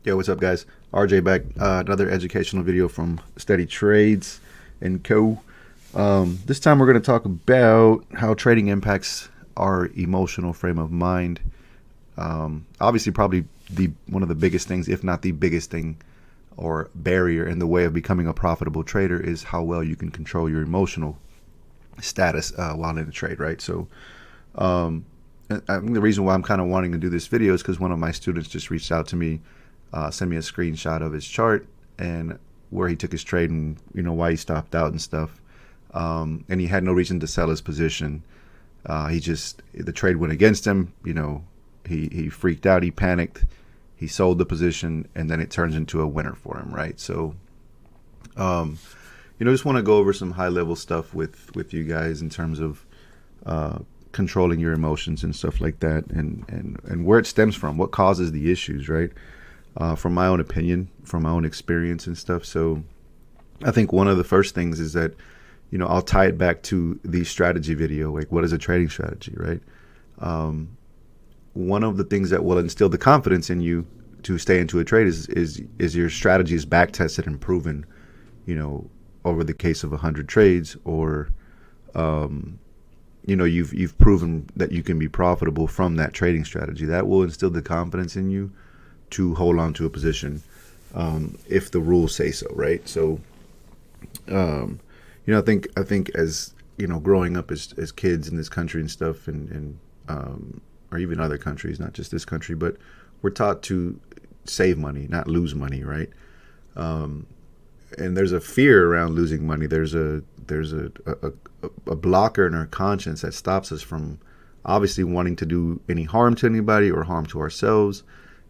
Yo, what's up, guys? RJ back. Another educational video from Steady Trades and Co. This time we're going to talk about how trading impacts our emotional frame of mind. Obviously, probably the one of the biggest things, if not the biggest thing or barrier in the way of becoming a profitable trader, is how well you can control your emotional status while in a trade, right? So, I think the reason why I'm kind of wanting to do this video is because one of my students just reached out to me, sent me a screenshot of his chart and where he took his trade and why he stopped out and stuff. And he had no reason to sell his position. The trade went against him. He freaked out. He panicked. He sold the position, and then it turns into a winner for him, right? So, just want to go over some high level stuff with you guys in terms of controlling your emotions and stuff like that, and where it stems from, what causes the issues, right? From my own opinion, from my own experience and stuff. So I think one of the first things is that, I'll tie it back to the strategy video. Like, what is a trading strategy, right? One of the things that will instill the confidence in you to stay into a trade is your strategy is back tested and proven, over the case of 100 trades, or you've proven that you can be profitable from that trading strategy. That will instill the confidence in you to hold on to a position, if the rules say so, right? So, I think as growing up as kids in this country and stuff, and or even other countries, not just this country, but we're taught to save money, not lose money, right? And there's a fear around losing money. There's a blocker in our conscience that stops us from obviously wanting to do any harm to anybody or harm to ourselves.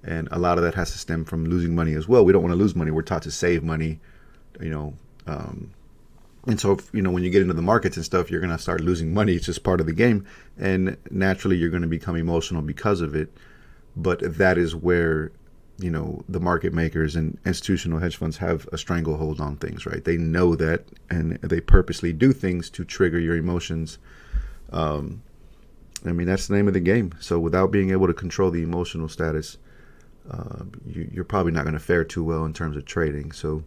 And a lot of that has to stem from losing money as well. We don't want to lose money. We're taught to save money, and so, when you get into the markets and stuff, you're going to start losing money. It's just part of the game. And naturally, you're going to become emotional because of it. But that is where, the market makers and institutional hedge funds have a stranglehold on things, right? They know that, and they purposely do things to trigger your emotions. That's the name of the game. So without being able to control the emotional status, you're probably not going to fare too well in terms of trading. So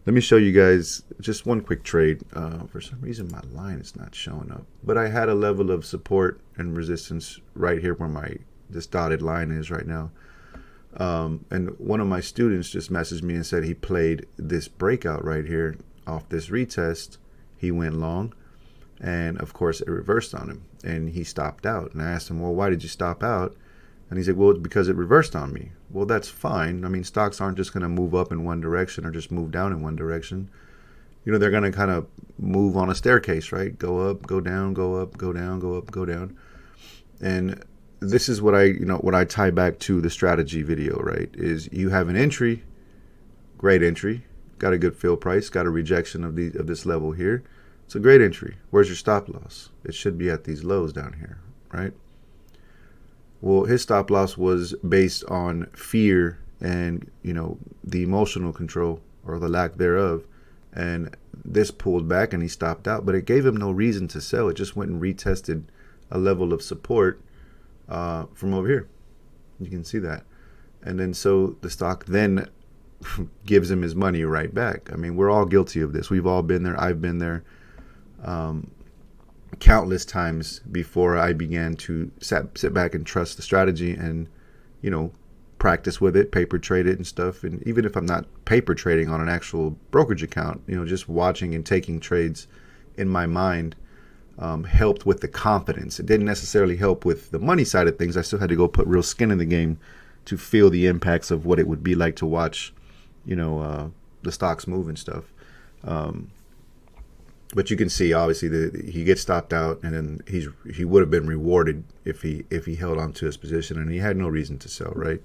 let me show you guys just one quick trade. For some reason, my line is not showing up, but I had a level of support and resistance right here where this dotted line is right now. And one of my students just messaged me and said he played this breakout right here off this retest. He went long, and of course it reversed on him, and he stopped out. And I asked him, well, why did you stop out? And he said, well, it's because it reversed on me. Well, that's fine. Stocks aren't just going to move up in one direction or just move down in one direction. They're going to kind of move on a staircase, right? Go up, go down, go up, go down, go up, go down. And this is what I tie back to the strategy video, right? Is you have an entry, great entry, got a good fill price, got a rejection of this level here. It's a great entry. Where's your stop loss? It should be at these lows down here, right? Well, his stop loss was based on fear and, the emotional control or the lack thereof. And this pulled back and he stopped out, but it gave him no reason to sell. It just went and retested a level of support from over here. You can see that. And then so the stock then gives him his money right back. We're all guilty of this. We've all been there. I've been there. Countless times before I began to sit back and trust the strategy and, practice with it, paper trade it and stuff. And even if I'm not paper trading on an actual brokerage account, just watching and taking trades in my mind helped with the confidence. It didn't necessarily help with the money side of things. I still had to go put real skin in the game to feel the impacts of what it would be like to watch, the stocks move and stuff. But you can see, obviously, he gets stopped out, and then he would have been rewarded if he held on to his position, and he had no reason to sell, right?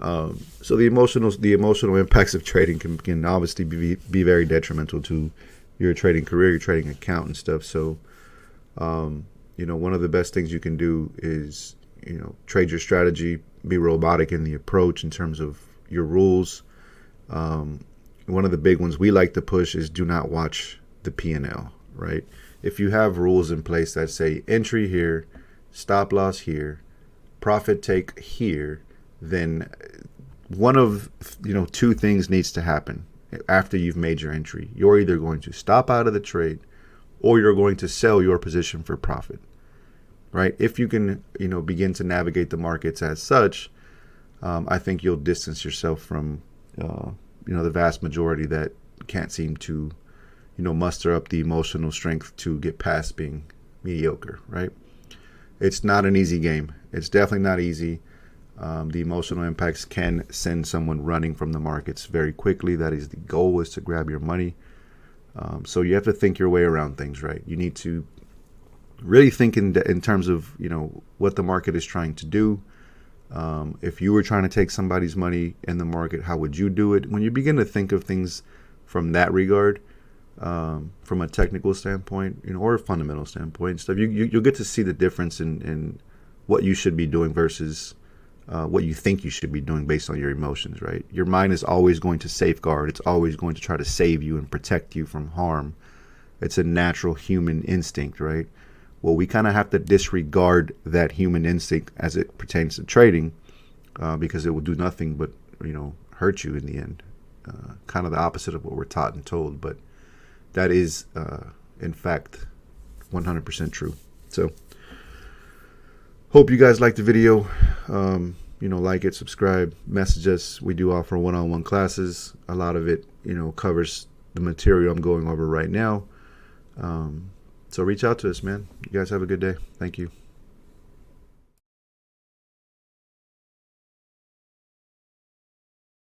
So the emotional impacts of trading can obviously be very detrimental to your trading career, your trading account, and stuff. So, one of the best things you can do is trade your strategy, be robotic in the approach in terms of your rules. One of the big ones we like to push is do not watch the P&L, right? If you have rules in place that say entry here, stop loss here, profit take here, then one of two things needs to happen after you've made your entry. You're either going to stop out of the trade, or you're going to sell your position for profit, right? If you can begin to navigate the markets as such, I think you'll distance yourself from the vast majority that can't seem to muster up the emotional strength to get past being mediocre, right? It's not an easy game. It's definitely not easy. The emotional impacts can send someone running from the markets very quickly. That is the goal, is to grab your money. So you have to think your way around things, right? You need to really think in terms of what the market is trying to do. If you were trying to take somebody's money in the market, how would you do it? When you begin to think of things from that regard, from a technical standpoint, or a fundamental standpoint, stuff, you'll get to see the difference in what you should be doing versus what you think you should be doing based on your emotions, right? Your mind is always going to safeguard. It's always going to try to save you and protect you from harm. It's a natural human instinct, right? Well, we kind of have to disregard that human instinct as it pertains to trading, because it will do nothing but hurt you in the end. Kind of the opposite of what we're taught and told, but that is in fact 100% true. So hope you guys liked the video. Like it, subscribe, message us. We do offer one-on-one classes. A lot of it covers the material I'm going over right now. So reach out to us, man. You guys have a good day. Thank you.